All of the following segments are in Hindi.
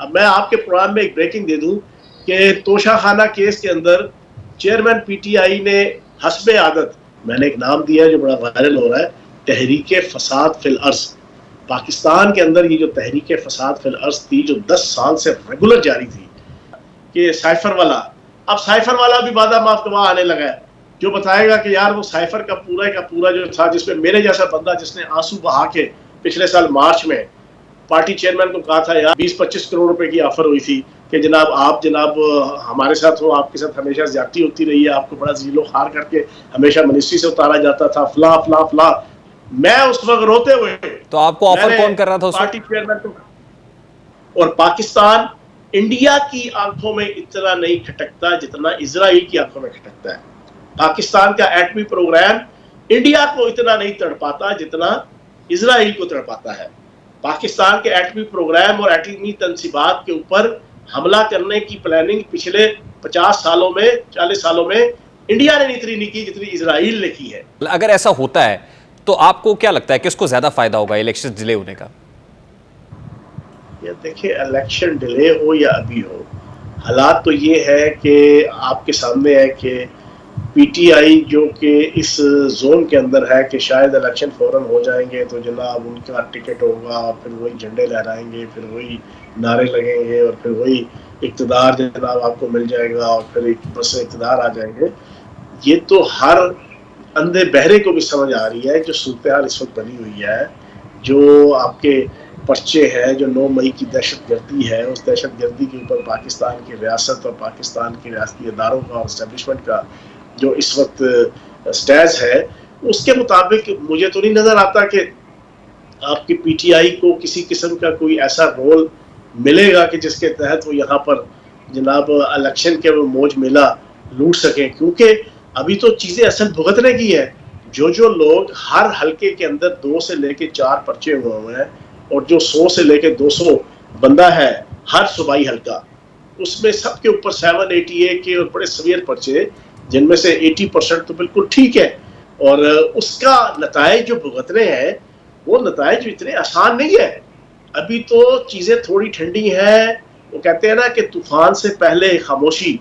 अब मैं आपके प्रोग्राम में एक ब्रेकिंग दे दूं कि तोशाखाना केस के अंदर चेयरमैन पीटीआई ने हस्बे आदत, मैंने एक नाम दिया है जो बड़ा वायरल हो रहा है, तहरीक फसाद फिल अर्ज। पाकिस्तान के अंदर ये जो तहरीक फसाद फिल अर्ज थी, जो 10 साल से रेगुलर जारी थी, कि साइफर वाला, अब साइफर वाला भी वादा माफ गवाह आने लगा है, जो बताएगा कि यार वो साइफर का पूरा जो था, जिसमें मेरे जैसा बंदा जिसने आंसू बहा के पिछले साल मार्च में पार्टी चेयरमैन को कहा था यार 20-25 करोड़ रुपए की ऑफर हुई थी कि जनाब हमारे साथ हो, आपके साथ हमेशा ज्यादती होती रही है, आपको बड़ा जीलो खार करके हमेशा मिनिस्ट्री से उतारा जाता था, फला फला फला। मैं उस वक्त रोते हुए, तो आपको ऑफर कौन कर रहा था उस पार्टी चेयरमैन को, और पाकिस्तान इंडिया की आंखों में इतना नहीं खटकता जितना इजराइल की आंखों में खटकता है। पाकिस्तान का एटमी प्रोग्राम इंडिया को इतना नहीं तड़पाता जितना इजराइल को तड़पाता है। पाकिस्तान के एटमी प्रोग्राम और एटमी तनसीबात के ऊपर हमला करने की प्लानिंग पिछले 50 सालों में 40 सालों में इंडिया ने इतनी नहीं की जितनी इजराइल ने की है। अगर ऐसा होता है तो आपको क्या लगता है किसको ज्यादा फायदा होगा इलेक्शन डिले होने का? ये देखिए, इलेक्शन डिले हो या अभी हो, हालात तो ये है कि आपके सामने है कि पीटीआई जो कि इस जोन के अंदर है कि शायद इलेक्शन फौरन हो जाएंगे तो जनाब उनका टिकट होगा, फिर वही झंडे लहराएंगे, फिर वही नारे लगेंगे और फिर वही इक़्तिदार जनाब आपको मिल जाएगा और फिर एक बस इक़्तिदार आ जाएंगे। ये तो हर अंधे बहरे को भी समझ आ रही है जो सूरत हाल इस वक्त बनी हुई है, जो आपके पर्चे हैं, जो 9 मई की दहशत गर्दी है, उस दहशत गर्दी के ऊपर पाकिस्तान की रियासत और पाकिस्तान के रियासती इदारों का और इस्टेब्लिशमेंट का जो इस वक्त स्टैज है, उसके मुताबिक मुझे तो नहीं नजर आता कि आपकी पीटीआई को किसी किस्म का कोई ऐसा रोल मिलेगा कि जिसके तहत वो यहाँ पर जनाब इलेक्शन के वो मौज मेला लूट सकें, क्योंकि अभी तो चीजें असल भुगतने की है। जो लोग हर हल्के के अंदर 2 से लेके 4 पर्चे हुए हैं और जो 100 से लेके 200 बंदा है हर सूबाई हल्का, उसमें सबके ऊपर 780A के और बड़े सवियर पर्चे, जिनमें से 80% तो बिल्कुल ठीक है, और उसका नतायज जो भुगतने हैं वो नतायज इतने आसान नहीं है। अभी तो चीजें थोड़ी ठंडी हैं। वो कहते हैं ना कि तूफान से पहले खामोशी,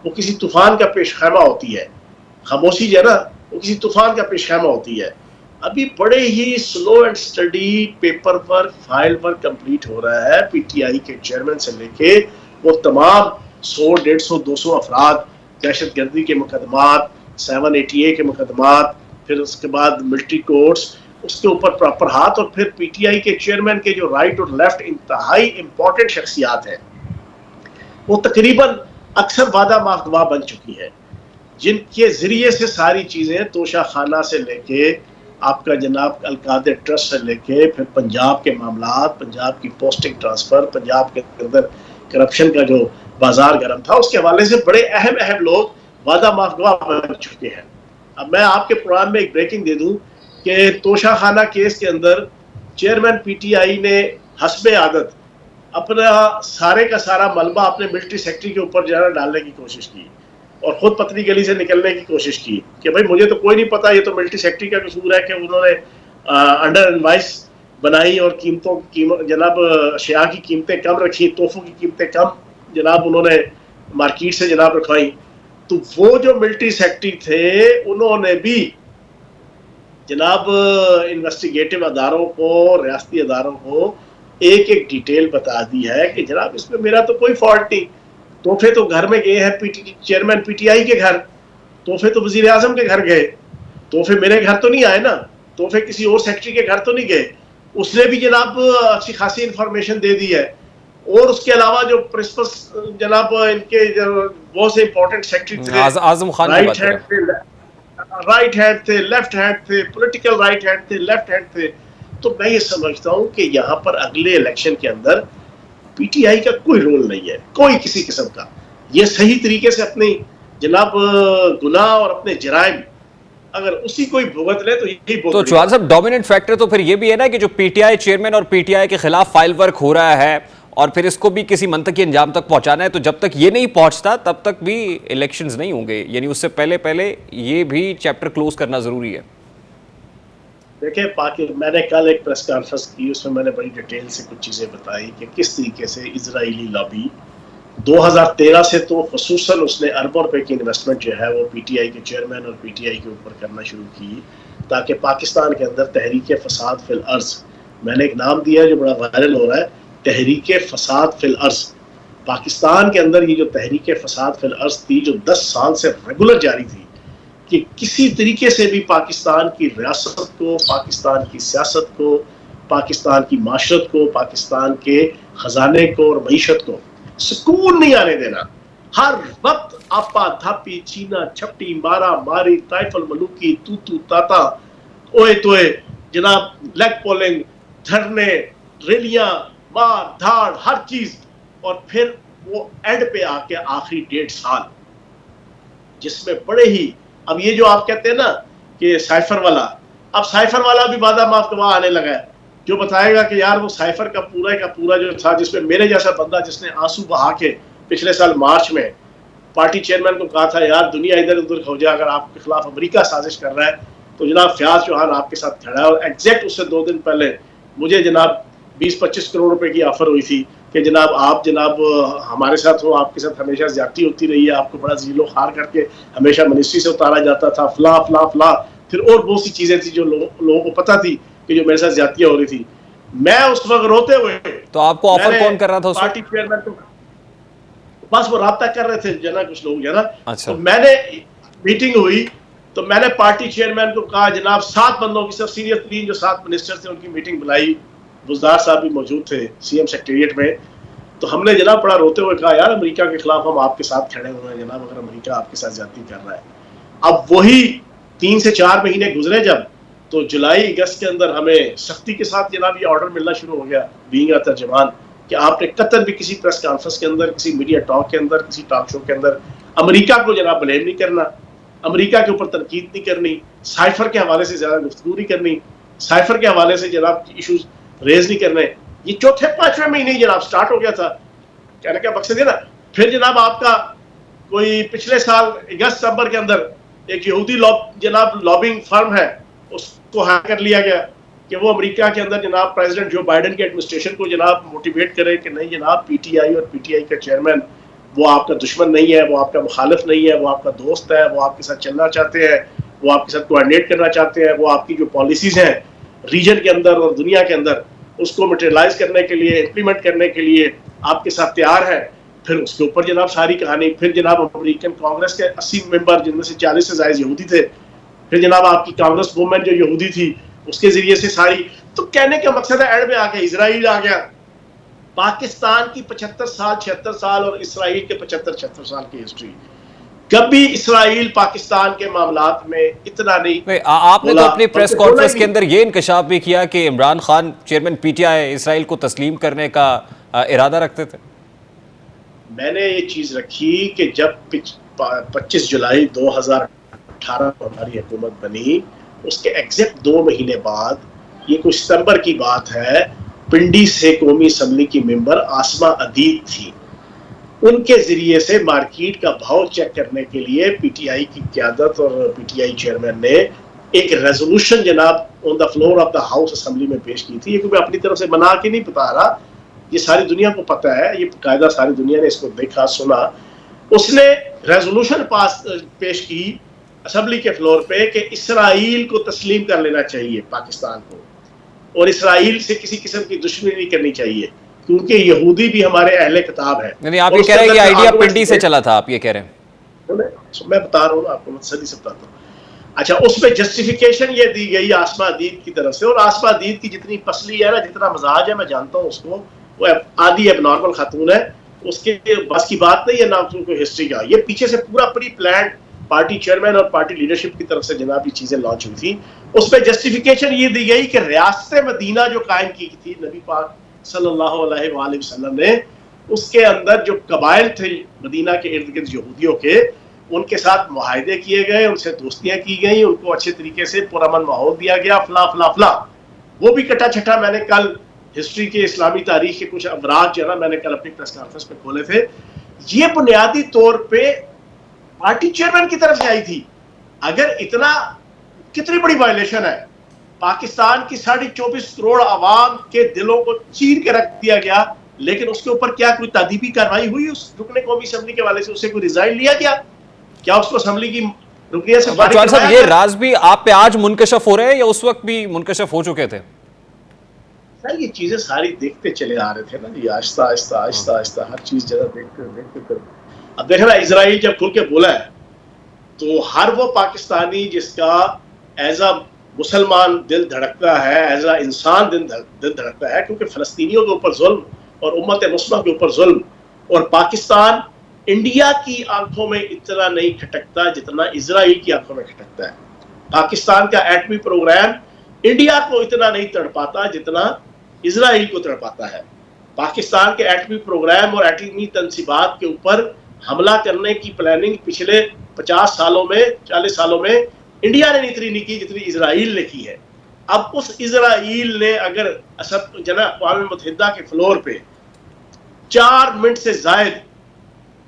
वो किसी तूफान का पेशखैमा होती है। खामोशी जो है ना, वो किसी तूफान का पेशखैमा होती है। अभी बड़े ही slow and study paper work, file work complete हो रहा है। पीटीआई के चेयरमैन से लेके वो तमाम 100, 150, 200 अफराद, दहशत गर्दी के मुकदमात, 780A के मुकदमात, फिर उसके बाद मिलिट्री कोर्ट्स, उसके ऊपर प्रॉपर हाथ, और फिर पीटीआई के चेयरमैन के जो राइट और लेफ्ट इंतहाई इंपॉर्टेंट शख्सियात हैं, वो तकरीबन अक्सर वादा माफगवा बन चुकी है, जिनके जरिए से सारी चीजें तोशाखाना से लेके आपका जनाब अलकादे ट्रस्ट से लेके फिर पंजाब के मामला, पंजाब की पोस्टिंग ट्रांसफर, पंजाब के अंदर करप्शन का जो बाजार गर्म था, उसके हवाले से बड़े अहम अहम लोग वादा माफगवा बन चुके हैं। अब मैं आपके प्रोग्राम में एक ब्रेकिंग दे दूं कि तोशाखाना केस के अंदर चेयरमैन पीटीआई ने हस्बे आदत अपना सारे का सारा मलबा अपने मिलिट्री सेक्रेटरी के ऊपर जो है डालने की कोशिश की और खुद पतली गली से निकलने की कोशिश की कि भाई मुझे तो कोई नहीं पता, ये तो मिलिट्री सेक्रेटरी का कसूर है कि उन्होंने अंडर इनवाइस बनाई और जनाब अशिया की कीमतें कम रखी, तोहफों की कीमतें कम जनाब उन्होंने मार्केट से जनाब रखवाई। तो वो जो मिलिट्री सेक्रेटरी थे उन्होंने भी जनाब इन्वेस्टिगेटिव अदारों को, रियासती अदारों को एक एक डिटेल बता दी है कि जनाब इसमें मेरा तो कोई फॉल्ट नहीं। तोहफे तो घर में गए हैं चेयरमैन पीटीआई के घर, तोहफे तो वजीर आजम के घर गए, तोहफे मेरे घर तो नहीं आए ना, तोहफे किसी और सेक्रेटरी के घर तो नहीं गए। उसने भी जनाब अच्छी खासी इंफॉर्मेशन दे दी है। और उसके अलावा जो प्रिंसिपल जनाब इनके बहुत से इंपॉर्टेंट सेक्रेटरी थे, आजम खान राइट हैंड थे, लेफ्ट हैंड थे, पॉलिटिकल राइट हैंड थे, लेफ्ट हैंड थे। तो मैं ये समझता हूं कि यहाँ पर अगले इलेक्शन के अंदर पीटीआई का कोई रोल नहीं है, कोई किसी किस्म का। ये सही तरीके से अपनी जनाब गुनाह और अपने जराइम अगर उसी कोई भुगत ले तो यही बहुत। तो चौहान साहब, डोमिनेंट फैक्टर तो फिर ये भी है ना कि जो पीटीआई चेयरमैन और पीटीआई के खिलाफ फाइल वर्क हो रहा है और फिर इसको भी किसी मंतकी अंजाम तक पहुंचाना है, तो जब तक ये नहीं पहुंचता तब तक भी इलेक्शंस नहीं होंगे, यानी उससे पहले पहले ये भी चैप्टर क्लोज करना जरूरी है। देखिए मैंने कल एक प्रेस कॉन्फ्रेंस की, उसमें मैंने बड़ी डिटेल से कुछ चीज़ें बताई कि किस तरीके से इजरायली लॉबी 2013 से तो खसूसन उसने अरबों रुपए की इन्वेस्टमेंट जो है वो पीटीआई के चेयरमैन और पीटीआई के ऊपर करना शुरू की, ताकि पाकिस्तान के अंदर तहरीक फसाद फिल अर्ज, मैंने एक नाम दिया जो बड़ा वायरल हो रहा है, तहरीक फसाद फिल अर्ज। पाकिस्तान के अंदर ये जो तहरीक फसाद फिल अर्ज थी, जो 10 साल से रेगुलर जारी थी, कि किसी तरीके से भी पाकिस्तान की रियासत को, पाकिस्तान की सियासत को, पाकिस्तान की माशरत को, पाकिस्तान के खजाने को और मीशत को सुकून नहीं आने देना। हर वक्त आपा धापी, चीना छपटी, मारा मारी, ताइफल मलूकी, तू तू ताता, ओए तोए, जनाब लेग पोलिंग, धरने, रैलियां, मार धाड़, हर चीज। और फिर वो एंड पे आके आखिरी 1.5 साल जिसमें बड़े ही, अब ये जो आप कहते हैं ना कि साइफर वाला, अब साइफर वाला भी वादा माफ गवाह आने लगा है, जो बताएगा कि यार वो साइफर का पूरा जो था, जिसमें मेरे जैसा बंदा जिसने आंसू बहा के पिछले साल मार्च में पार्टी चेयरमैन को कहा था यार दुनिया इधर उधर हो जाए, अगर आपके खिलाफ अमेरिका साजिश कर रहा है तो जनाब फयाज चौहान आपके साथ खड़ा है। और एग्जैक्ट उससे 2 दिन पहले मुझे जनाब 20-25 करोड़ रुपए की ऑफर हुई थी कि जनाब आप जनाब हमारे साथ हो, आपके साथ हमेशा ज्यादती होती रही है, आपको बड़ा जीलो खार करके हमेशा मिनिस्ट्री से उतारा जाता था, फला फला फला। फिर और बहुत सी चीजें थी जो लोगों को पता थी कि जो मेरे साथ ज्यादतियां हो रही थी। मैं उस वक्त रोते हुए, तो आपको ऑफर कौन कर रहा था? पार्टी चेयरमैन को बस वो राब्ता कर रहे थे जना कुछ लोग, है ना। अच्छा। तो मैंने मीटिंग हुई तो मैंने पार्टी चेयरमैन को कहा जनाब 7 बंदों की, सब सीनियर 3 जो 7 मिनिस्टर थे उनकी मीटिंग बुलाई, बुजदार साहब भी मौजूद थे सीएम सेक्रेटरिएट में। तो हमने जनाब बड़ा रोते हुए कहा यार अमेरिका के खिलाफ हम आपके साथ खड़े हुए हैं जनाब, अगर अमेरिका आपके साथ ज्यादती कर रहा है। अब वही 3 से 4 महीने गुजरे जब, तो जुलाई अगस्त के अंदर हमें सख्ती के साथ जनाब ये ऑर्डर मिलना शुरू हो गया बीइंग अ तर्जमान, कि आपने कतई भी किसी प्रेस कॉन्फ्रेंस के अंदर, किसी मीडिया टॉक के अंदर, किसी टॉक शो के अंदर अमेरिका को जनाब ब्लेम नहीं करना, अमेरिका के ऊपर तनकीद नहीं करनी, साइफर के हवाले से ज्यादा गुफ्तगू नहीं करनी, साइफर के हवाले से जनाब इशूज रेज नहीं करने। ये चौथे 5वें महीने जनाब स्टार्ट हो गया था। कहने का मकसद है ना, फिर जनाब आपका कोई पिछले साल अगस्त सितंबर के अंदर एक यहूदी जनाब लॉबिंग फर्म है, उसको हायर कर लिया गया कि वो अमेरिका के अंदर जनाब प्रेसिडेंट जो बाइडेन के एडमिनिस्ट्रेशन को जनाब मोटिवेट करे कि नहीं जनाब पीटीआई और पीटीआई का चेयरमैन वो आपका दुश्मन नहीं है, वो आपका मुखालिफ नहीं है, वो आपका दोस्त है, वो आपके साथ चलना चाहते हैं, वो आपके साथ कोऑर्डिनेट करना चाहते हैं, वो आपकी जो पॉलिसीज हैं रीजन के अंदर और दुनिया के अंदर उसको मटेरियलाइज करने के लिए, इम्प्लीमेंट करने के लिए आपके साथ तैयार है। फिर उसके ऊपर जनाब सारी कहानी, फिर जनाब अमेरिकन कांग्रेस के 80 मेंबर जिनमें से 40 से ज्यादा यहूदी थे, फिर जनाब आपकी कांग्रेस वुमेन जो यहूदी थी उसके जरिए से सारी। तो कहने का मकसद है एंड में आ गया इजराइल आ गया। पाकिस्तान की 75 साल 76 साल और इसराइल के 75-76 साल की हिस्ट्री, कभी इसराइल पाकिस्तान के मामलात में इतना नहीं। आपने तो अपनी प्रेस कॉन्फ्रेंस के अंदर ये इंकशाफ भी किया कि Imran Khan chairman PTI Israel को तस्लीम करने का इरादा रखते थे। मैंने ये चीज रखी कि जब 25 जुलाई 2018 को हमारी हुकूमत बनी, उसके एग्जैक्ट 2 महीने बाद, ये कुछ सितंबर की बात है, पिंडी से कौमी असम्बली की मेंबर आसमा अदीद थी, उनके जरिए से मार्केट का भाव चेक करने के लिए पीटीआई की क़यादत और पीटीआई चेयरमैन ने एक रेजोल्यूशन जनाब on the floor of the house assembly में पेश की थी। ये मैं अपनी तरफ से बना के नहीं बता रहा, ये सारी दुनिया को पता है, ये कायदा सारी दुनिया ने इसको देखा सुना। उसने रेजोल्यूशन पेश की असेंबली के फ्लोर पे कि इसराइल को तस्लीम कर लेना चाहिए पाकिस्तान को, और इसराइल से किसी किस्म की दुश्मनी नहीं करनी चाहिए, क्योंकि यहूदी भी हमारे अहले किताब है। नहीं, आप ये कह रहे हैं कि आइडिया पिंडी से चला था, आप ये कह रहे हैं? मैं बता रहा हूँ आपको, मैं सही से बताता हूँ। अच्छा, उसमें जस्टिफिकेशन ये दी गई आसमा अदीद की तरफ से, और आसमा अदीद की जितनी पसली है ना, जितना मजाज है, मैं जानता हूँ उसको, वो आदि एबनॉर्मल खातून है, उसके बस की बात नहीं है ना उसको हिस्ट्री का। ये पीछे से पूरा प्री प्लान पार्टी चेयरमैन और पार्टी लीडरशिप की तरफ से जनाब ये चीजें लॉन्च हुई थी। उसमें जस्टिफिकेशन ये दी गई कि रियासत मदीना जो कायम की थी नबी पाक सल्लल्लाहु अलैहि वसल्लम ने, उसके अंदर जो कबाइल थे मदीना के इर्द गिर्द यहूदियों के, उनके साथ मुआहदे किए गए, उनसे दोस्तियां की गई, उनको अच्छे तरीके से पुरअमन माहौल दिया गया, फला फला फला। वो भी कटा छठा मैंने कल हिस्ट्री के इस्लामी तारीख के कुछ अवराज जो है ना, मैंने कल अपनी प्रेस कॉन्फ्रेंस में खोले थे। ये बुनियादी तौर पे पार्टी चेयरमैन की तरफ से आई थी। अगर इतना, कितनी बड़ी वायलेशन है, पाकिस्तान की 24.5 करोड़ आवाम के दिलों को चीर के रख दिया गया, लेकिन उसके ऊपर क्या कोई तादीबी कार्रवाई हुई? उस रुकने कौमी असम्बली के वाले से उसे कोई रिजाइन लिया गया? क्या उसको असम्बली की रुकनियत से फारिग चौहान साहब, करवाया ये गया? राज भी आप पे आज मुनकशफ हो रहे हैं या उस वक्त भी मुनकशफ हो चुके थे? सर ये चीजें सारी देखते चले आ रहे थे ना जी, आहिस्ता आहिस्ता आहिस्ता आहिस्ता हर चीज जरा देखते देखते। अब देख रहा, इसराइल जब खुल के बोला है तो हर वो पाकिस्तानी जिसका एज अ मुसलमान दिल धड़कता है, एज अ इंसान दिल धड़कता है, क्योंकि फलस्तीनियों के ऊपर जुल्म और उम्मत मुस्लिमा के ऊपर जुल्म, और पाकिस्तान इंडिया की आंखों में इतना नहीं खटकता जितना इजराइल की आंखों में खटकता है। पाकिस्तान का एटमी प्रोग्राम इंडिया को इतना नहीं तड़पाता जितना इजराइल को तड़पाता है। पाकिस्तान के एटमी प्रोग्राम और एटमी तनसीबात के ऊपर हमला करने की प्लानिंग पिछले 50 सालों में, 40 सालों में इंडिया ने इतनी नहीं की जितनी इजराइल ने की है। अब उस इजराइल ने अगर जना अक़वाम मुत्तहिदा के फ्लोर पे 4 मिनट से जायद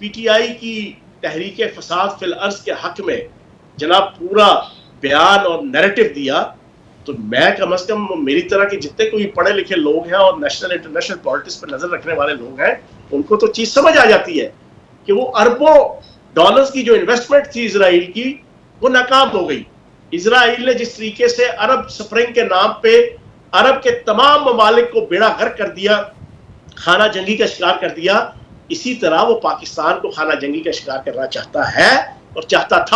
पीटीआई की तहरीक फसाद फिल अर्ज के हक में जनाब पूरा बयान और नैरेटिव दिया, तो मैं कम से कम मेरी तरह के जितने कोई पढ़े लिखे लोग हैं और नेशनल इंटरनेशनल पॉलिटिक्स पर नजर रखने वाले लोग हैं, उनको तो चीज समझ आ जाती है कि वो अरबों डॉलर्स की जो इन्वेस्टमेंट थी इजराइल की, वो नाकाम हो गई। इजराइल ने जिस तरीके से अरब स्प्रिंग के नाम पे अरब के तमाम ममालिक को बेड़ा गर्क कर दिया, खाना जंगी का शिकार कर दिया, इसी तरह वो पाकिस्तान को खाना जंगी का शिकार करना चाहता है और चाहता था।